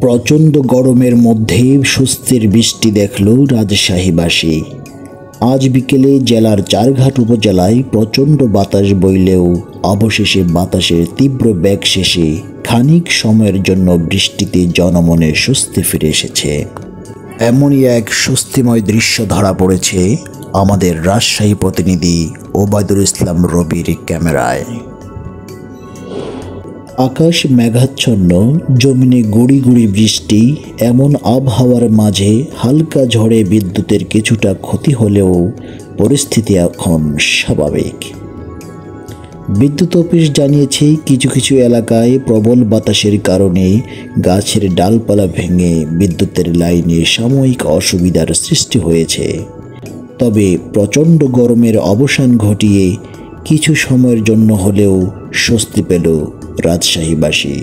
প্রচণ্ড গরমের মধ্যে স্বস্তির বৃষ্টি দেখল রাজশাহীবাসী। আজ বিকেলে জেলার চারঘাট উপজেলায় প্রচণ্ড বাতাস বইলেও অবশেষে বাতাসের তীব্র বেগ শেষে খানিক সময়ের জন্য বৃষ্টিতে জনমনে স্বস্তি ফিরে এসেছে। এমনই এক স্বস্তিময় দৃশ্য ধরা পড়েছে আমাদের রাজশাহী প্রতিনিধি ওবায়দুল ইসলাম রবির ক্যামেরায়। আকাশ মেঘাচ্ছন্ন, জমিনে গুড়ি গুড়ি বৃষ্টি। এমন আবহাওয়ার মাঝে হালকা ঝড়ে বিদ্যুতের কিছুটা ক্ষতি হলেও পরিস্থিতি এখন স্বাভাবিক। বিদ্যুৎ অফিস জানিয়েছে, কিছু কিছু এলাকায় প্রবল বাতাসের কারণে গাছের ডালপালা ভেঙে বিদ্যুতের লাইনে সাময়িক অসুবিধার সৃষ্টি হয়েছে। তবে প্রচণ্ড গরমের অবসান ঘটিয়ে কিছু সময়ের জন্য হলেও স্বস্তি পেল রাজশাহীবাসী।